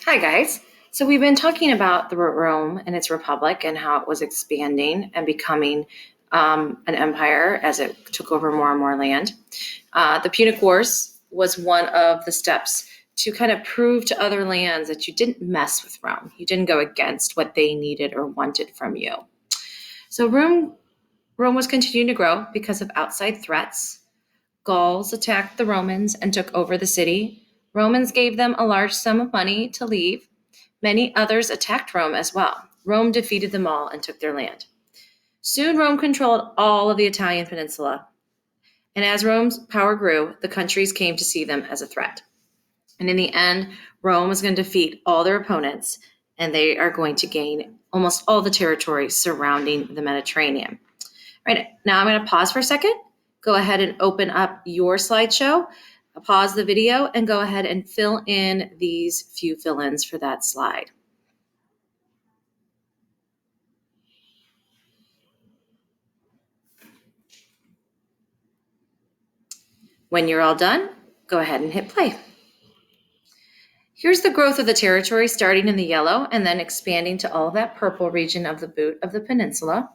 Hi, guys. So we've been talking about the Rome and its republic and how it was expanding and becoming an empire as it took over more and more land. The Punic Wars was one of the steps to kind of prove to other lands that you didn't mess with Rome. You didn't go against what they needed or wanted from you. So Rome was continuing to grow because of outside threats. Gauls attacked the Romans and took over the city. Romans gave them a large sum of money to leave. Many others attacked Rome as well. Rome defeated them all and took their land. Soon, Rome controlled all of the Italian peninsula. And as Rome's power grew, the countries came to see them as a threat. And in the end, Rome is going to defeat all their opponents, and they are going to gain almost all the territory surrounding the Mediterranean. Right now, I'm going to pause for a second. Go ahead and open up your slideshow. Pause the video and go ahead and fill in these few fill-ins for that slide. When you're all done, go ahead and hit play. Here's the growth of the territory starting in the yellow and then expanding to all of that purple region of the boot of the peninsula.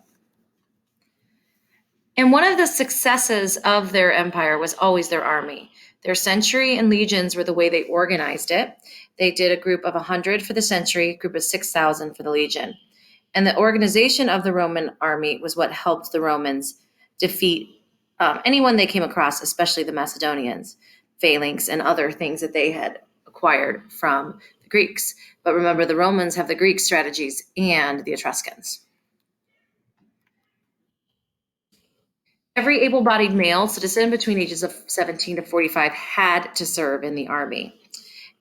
And one of the successes of their empire was always their army. Their century and legions were the way they organized it. They did a group of 100 for the century, a group of 6,000 for the legion. And the organization of the Roman army was what helped the Romans defeat anyone they came across, especially the Macedonians, phalanx, and other things that they had acquired from the Greeks. But remember, the Romans have the Greek strategies and the Etruscans. Every able-bodied male citizen between ages of 17 to 45 had to serve in the army.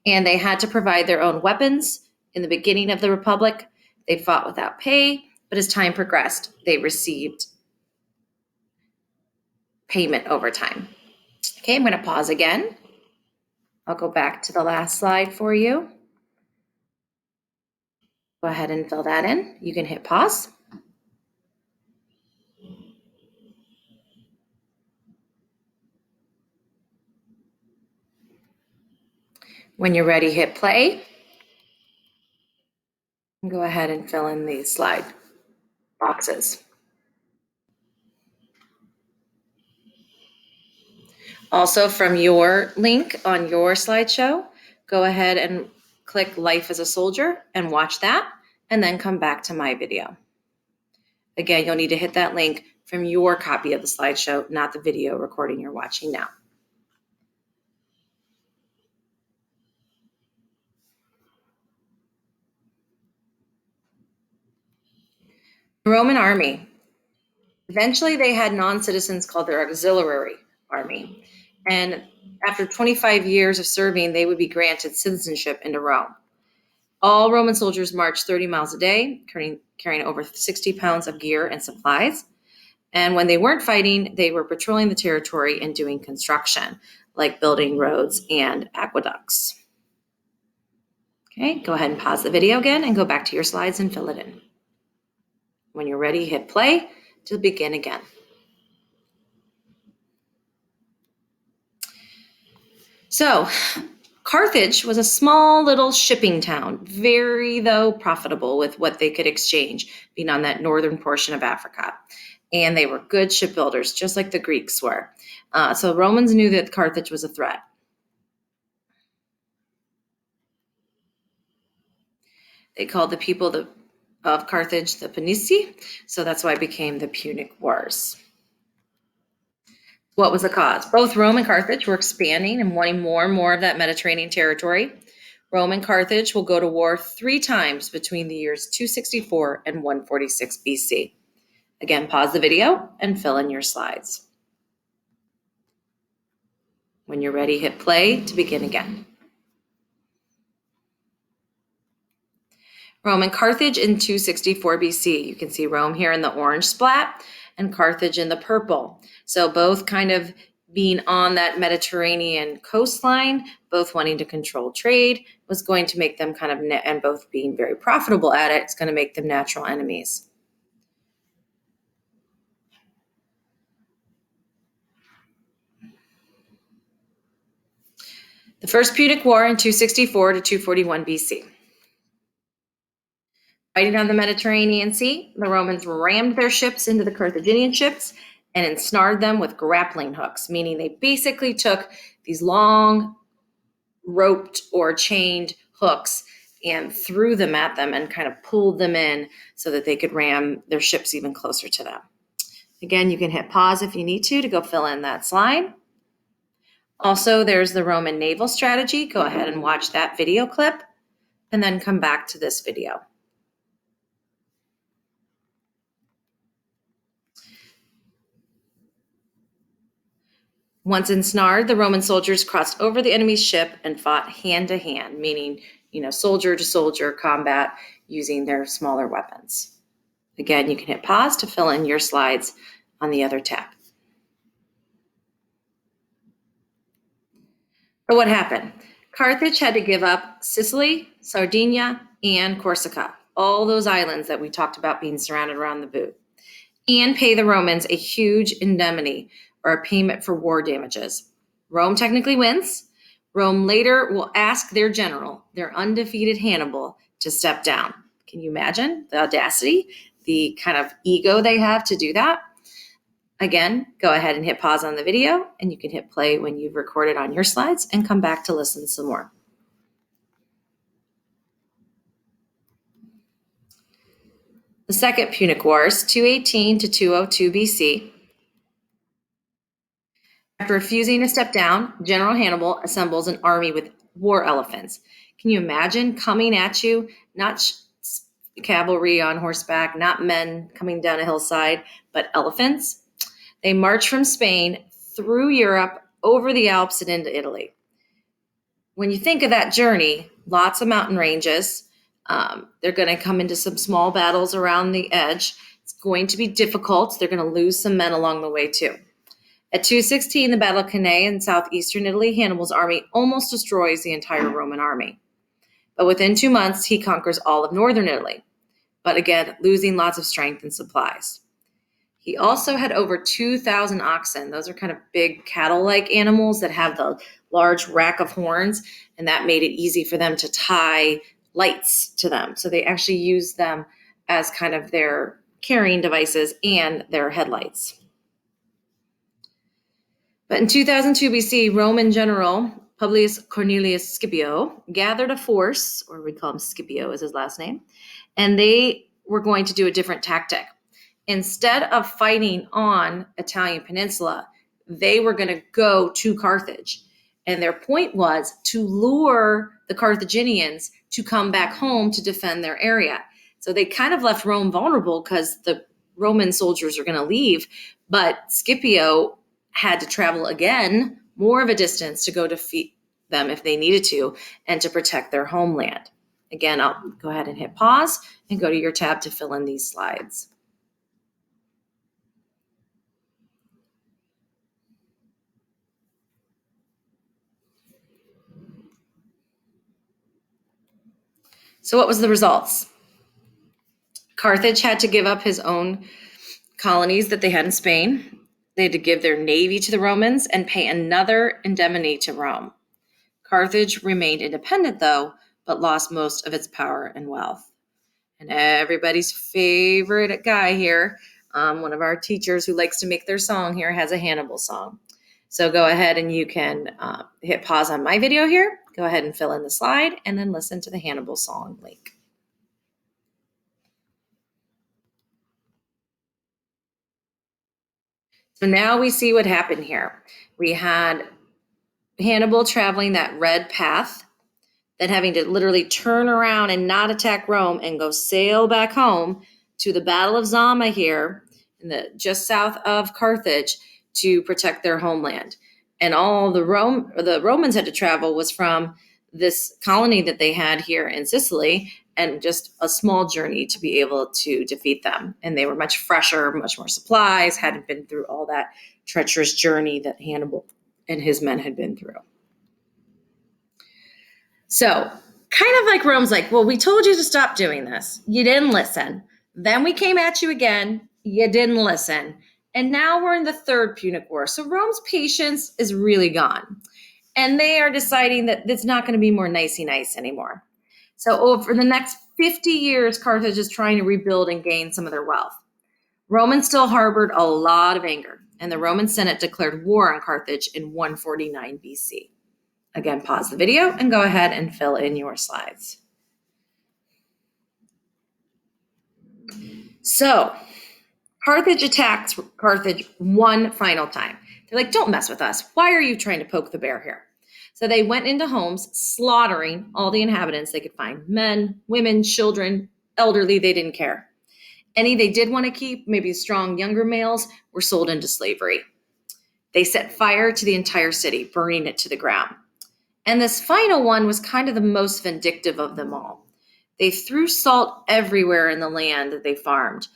And they had to provide their own weapons. In the beginning of the Republic, they fought without pay, but as time progressed, they received payment over time. Okay, I'm going to pause again. I'll go back to the last slide for you. Go ahead and fill that in. You can hit pause. When you're ready, hit play. And go ahead and fill in these slide boxes. Also, from your link on your slideshow, go ahead and click Life as a Soldier and watch that, and then come back to my video. Again, you'll need to hit that link from your copy of the slideshow, not the video recording you're watching now. The Roman army. Eventually, they had non-citizens called their auxiliary army. And after 25 years of serving, they would be granted citizenship into Rome. All Roman soldiers marched 30 miles a day, carrying over 60 pounds of gear and supplies. And when they weren't fighting, they were patrolling the territory and doing construction, like building roads and aqueducts. Okay, go ahead and pause the video again and go back to your slides and fill it in. When you're ready, hit play to begin again. So, Carthage was a small little shipping town, very, though, profitable with what they could exchange, being on that northern portion of Africa. And they were good shipbuilders, just like the Greeks were. So Romans knew that Carthage was a threat. They called the people of Carthage the Punici, so that's why it became the Punic Wars. What was the cause? Both Rome and Carthage were expanding and wanting more and more of that Mediterranean territory. Rome and Carthage will go to war 3 times between the years 264 and 146 BC. Again, pause the video and fill in your slides. When you're ready, hit play to begin again. Rome and Carthage in 264 BC. You can see Rome here in the orange splat and Carthage in the purple. So both kind of being on that Mediterranean coastline, both wanting to control trade, was going to make them kind of, and both being very profitable at it, it's going to make them natural enemies. The First Punic War in 264 to 241 BC. Fighting on the Mediterranean Sea, the Romans rammed their ships into the Carthaginian ships and ensnared them with grappling hooks, meaning they basically took these long roped or chained hooks and threw them at them and kind of pulled them in so that they could ram their ships even closer to them. Again, you can hit pause if you need to go fill in that slide. Also, there's the Roman naval strategy. Go ahead and watch that video clip and then come back to this video. Once ensnared, the Roman soldiers crossed over the enemy's ship and fought hand to hand, meaning, soldier to soldier combat using their smaller weapons. Again, you can hit pause to fill in your slides on the other tab. So what happened? Carthage had to give up Sicily, Sardinia, and Corsica, all those islands that we talked about being surrounded around the boot, and pay the Romans a huge indemnity or a payment for war damages. Rome technically wins. Rome later will ask their general, their undefeated Hannibal, to step down. Can you imagine the audacity, the kind of ego they have to do that? Again, go ahead and hit pause on the video, and you can hit play when you've recorded on your slides and come back to listen some more. The Second Punic Wars, 218 to 202 BC. After refusing to step down, General Hannibal assembles an army with war elephants. Can you imagine coming at you, not cavalry on horseback, not men coming down a hillside, but elephants? They march from Spain through Europe, over the Alps, and into Italy. When you think of that journey, lots of mountain ranges. They're going to come into some small battles around the edge. It's going to be difficult. They're going to lose some men along the way too. At 216, the Battle of Cannae in southeastern Italy, Hannibal's army almost destroys the entire Roman army. But within 2 months, he conquers all of northern Italy, but again, losing lots of strength and supplies. He also had over 2,000 oxen. Those are kind of big cattle-like animals that have the large rack of horns, and that made it easy for them to tie lights to them. So they actually used them as kind of their carrying devices and their headlights. But in 2002 BC, Roman general Publius Cornelius Scipio gathered a force, or we call him Scipio is his last name, and they were going to do a different tactic. Instead of fighting on Italian peninsula, they were going to go to Carthage. And their point was to lure the Carthaginians to come back home to defend their area. So they kind of left Rome vulnerable because the Roman soldiers are going to leave, but Scipio had to travel again more of a distance to go defeat them if they needed to and to protect their homeland. Again, I'll go ahead and hit pause and go to your tab to fill in these slides. So what was the results? Carthage had to give up his own colonies that they had in Spain. They had to give their navy to the Romans and pay another indemnity to Rome. Carthage remained independent, though, but lost most of its power and wealth. And everybody's favorite guy here, one of our teachers who likes to make their song here, has a Hannibal song. So go ahead and you can hit pause on my video here. Go ahead and fill in the slide and then listen to the Hannibal song link. So now we see what happened here. We had Hannibal traveling that red path, then having to literally turn around and not attack Rome and go sail back home to the Battle of Zama here, just south of Carthage, to protect their homeland. And all the Romans had to travel was from this colony that they had here in Sicily, and just a small journey to be able to defeat them. And they were much fresher, much more supplies, hadn't been through all that treacherous journey that Hannibal and his men had been through. So kind of like Rome's like, well, we told you to stop doing this. You didn't listen. Then we came at you again. You didn't listen. And now we're in the Third Punic War. So Rome's patience is really gone. And they are deciding that it's not going to be more nicey-nice anymore. So over the next 50 years, Carthage is trying to rebuild and gain some of their wealth. Romans still harbored a lot of anger, and the Roman Senate declared war on Carthage in 149 BC. Again, pause the video and go ahead and fill in your slides. So, Carthage attacked Carthage one final time. They're like, don't mess with us. Why are you trying to poke the bear here? So they went into homes, slaughtering all the inhabitants they could find, men, women, children, elderly, they didn't care. Any they did want to keep, maybe strong younger males, were sold into slavery. They set fire to the entire city, burning it to the ground. And this final one was kind of the most vindictive of them all. They threw salt everywhere in the land that they farmed.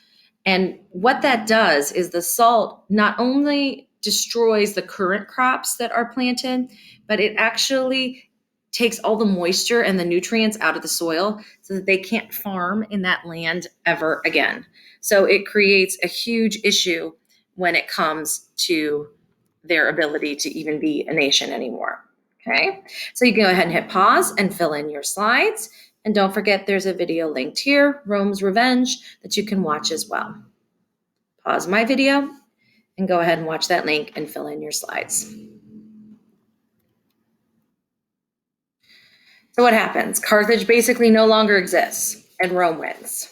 And what that does is the salt not only destroys the current crops that are planted, but it actually takes all the moisture and the nutrients out of the soil so that they can't farm in that land ever again. So it creates a huge issue when it comes to their ability to even be a nation anymore. Okay, so you can go ahead and hit pause and fill in your slides. And don't forget there's a video linked here, Rome's Revenge, that you can watch as well. Pause my video and go ahead and watch that link and fill in your slides. So what happens? Carthage basically no longer exists and Rome wins.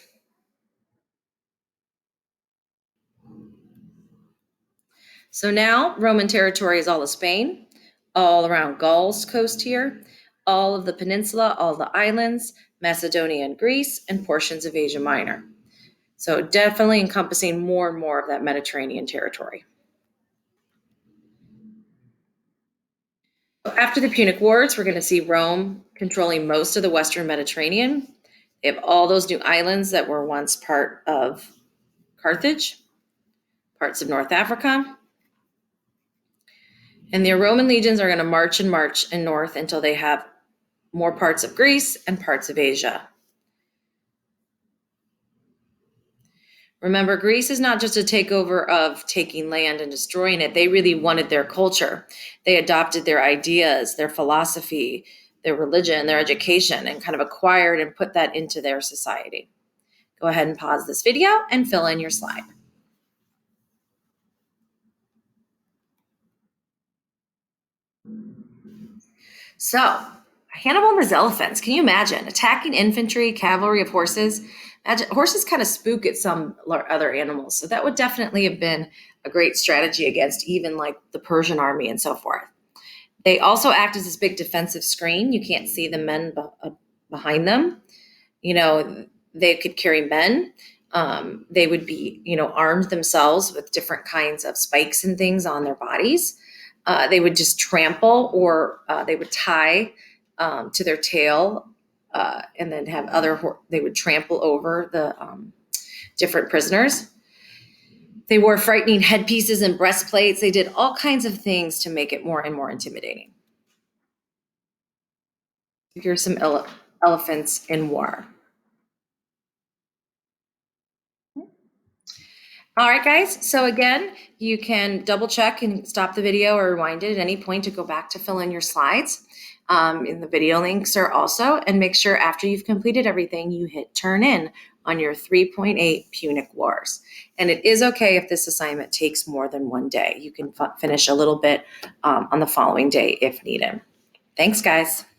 So now Roman territory is all of Spain, all around Gaul's coast here, all of the peninsula, all the islands, Macedonia and Greece, and portions of Asia Minor. So definitely encompassing more and more of that Mediterranean territory. After the Punic Wars, we're going to see Rome controlling most of the Western Mediterranean. They have all those new islands that were once part of Carthage, parts of North Africa. And the Roman legions are going to march and march and north until they have more parts of Greece and parts of Asia. Remember, Greece is not just a takeover of taking land and destroying it. They really wanted their culture. They adopted their ideas, their philosophy, their religion, their education, and kind of acquired and put that into their society. Go ahead and pause this video and fill in your slide. So, Hannibal and his elephants. Can you imagine attacking infantry, cavalry of horses? Horses kind of spook at some other animals, so that would definitely have been a great strategy against even like the Persian army and so forth. They also act as this big defensive screen. You can't see the men behind them. You know, they could carry men. They would be, armed themselves with different kinds of spikes and things on their bodies. They would just trample, or they would tie to their tail, and then have they would trample over the different prisoners. They wore frightening headpieces and breastplates. They did all kinds of things to make it more and more intimidating. Here's some elephants in war. All right, guys. So again, you can double check and stop the video or rewind it at any point to go back to fill in your slides. And the video links are also, and make sure after you've completed everything, you hit turn in on your 3.8 Punic Wars. And it is okay if this assignment takes more than one day. You can finish a little bit on the following day if needed. Thanks, guys.